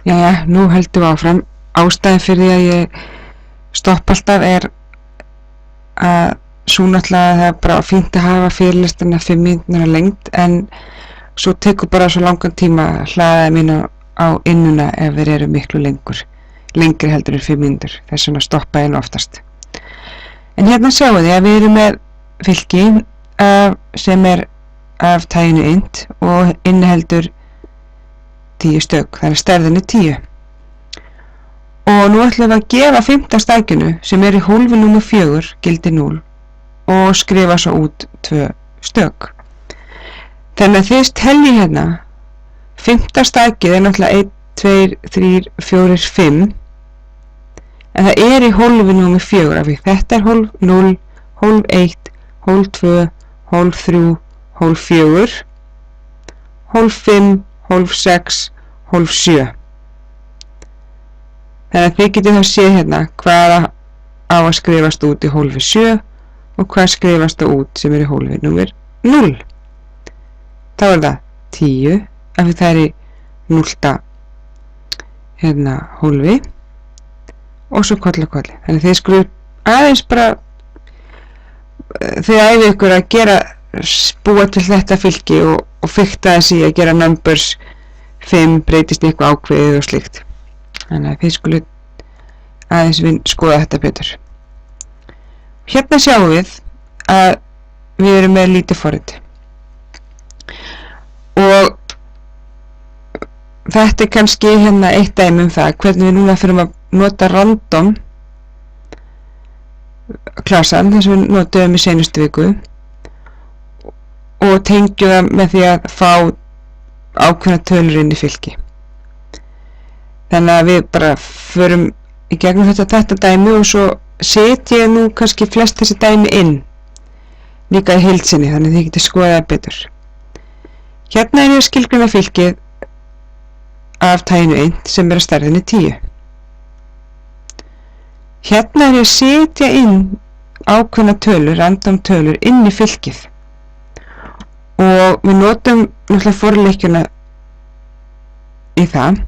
Jæja, nú höldum við áfram. Ástæðan fyrir því að ég stoppa alltaf að svo náttúrulega það bara fínt að hafa fyrirlesturna 5 mínútur að lengd, en svo tekur bara svo langan tíma að hlaða mín á innuna ef þeir eru miklu lengri heldur en 5 mínútur. Þess vegna stoppa ég oftast. En hérna sjáum þið að við erum með fylki sem af taginu int og inniheldur 10 stök, það stærðin 10. Og nú ætlum við að gefa 5. stækinu sem í hólfi númer 4 gildi 0 og skrifa svo út 2 stök. Þannig að þið telji hérna 5. stækið náttúrulega 1, 2, 3, 4, 5, en það í hólfi númer 4 af því þetta hólf 0, hólf 1, hólf 2, hólf 3, hólf 4, hólf 5, hólf 6, hólf 7. Þannig að þið getið þá séð hérna hvað á að skrifast út í hólfi 7 og hvað skrifast út sem í hólfi númer 0. Þá það 10 af því það í 0. hérna hólfi og svo kolli. Þannig að þið skrúið aðeins bara þið æfið ykkur að búa til þetta fylki og fikta þessi að gera numbers 5 breytist eitthvað ákveðið og slíkt. Þannig að þið skulum aðeins skoða þetta betur. Hérna sjáum við að við erum með lítið forrit og þetta kannski hérna eitt dæmi það hvernig við núna fyrir að nota random klasan þess að við notum í seinustu viku og tengjum það með því að fá ákveðna tölur inn í fylki. Þannig að við bara förum í gegnum þetta dæmi og svo set ég nú kannski flest þessi dæmi inn líka í heild sinni, þannig að þið getið skoðað það betur. Hérna ég að skilgreina fylkið af taginu 1 sem að stærðinni 10. Hérna ég að setja inn ákveðna tölur, random tölur inn í fylkið og við notum náttúrulega forleikjuna í það.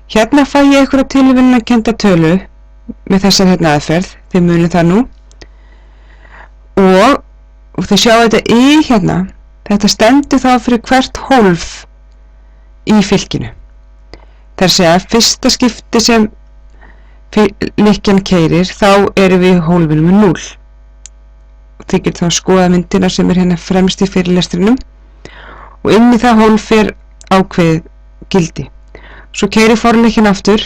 Hérna fæ ég einhverja tilviljunarkennda tölu með þessar hérna aðferð, þið munið það nú og þið sjáu þetta í hérna, þetta stendur þá fyrir hvert hólf í fylkinu. Það er að segja að fyrsta skipti sem lykkjan keyrir þá erum við í hólfinu með 0 og þið getur þá skoða myndina sem hérna fremst í fyrirlestrinum og inn í það hólf ákveðið gildi. Svo keyrir forleikinn aftur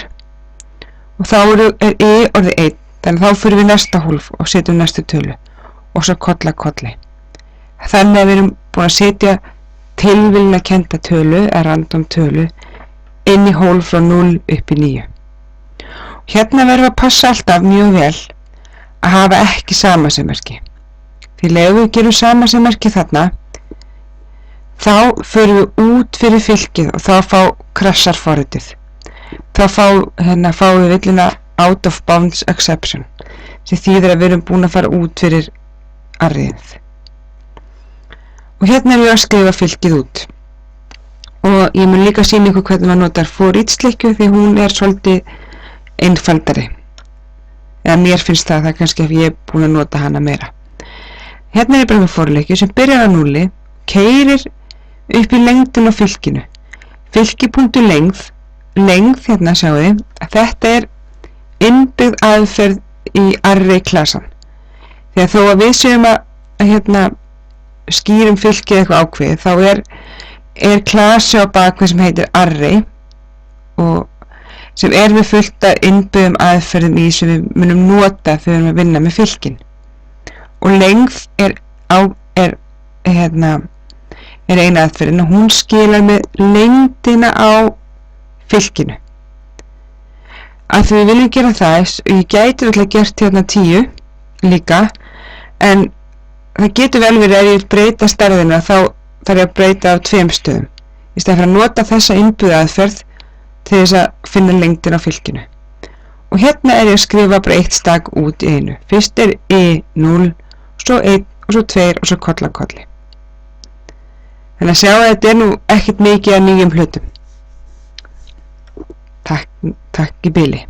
og þá orðið 1, þannig þá fyrir við næsta hólf og setjum næstu tölu og svo kolli. Þannig að við erum búin að setja tilviljunarkennda tölu eða random tölu inn í hólf frá 0 upp í 9. Hérna verðum við að passa alltaf mjög vel að hafa ekki samasemmerki. Því ef við gerum samasemmerki þarna þá förum við út fyrir fylkið og þá krassar forritið. Þá fáum við villina out of bounds exception sem þýðir að við erum búin að fara út fyrir arrið. Og hérna ég að skrifa fylkið út. Og ég mun líka sýna ykkur hvernig maður notar for each slikju því hún svolítið einfaldari. Eða mér finnst það kannski ef ég búin að nota hana meira. Hérna ég bara með forleikju sem byrjar á 0, keyrir upp í lengdin á fylkinu. Fylki.lengð, lengð hérna sjáu þið að þetta innbyggð aðferð í array klasan. Þegar þó að við séum að hérna skýrum fylkið eitthvað ákveðið þá klasi á bakvið sem heitir array og sem með fullt af innbyggðum aðferðum í sem við munum nota þegar við erum að vinna með fylkin. Og lengð eina aðferðin og hún skilar með lengdina á fylkinu. Að því við viljum gera það, ég gæti alltaf gert hérna 10 líka, en það getur vel verið að ég breyta stærðina þá þarf ég að breyta á 2 stöðum í stað fyrir að nota þessa innbyggða aðferð til þess að finna lengdina á fylkinu. Og hérna ég að skrifa bara eitt stak út í einu. Fyrst 0, svo 1 og svo 2 og svo kolli. Þannig að sjá að þetta nú ekkert mikið af nýjum hlutum. Takk í bili.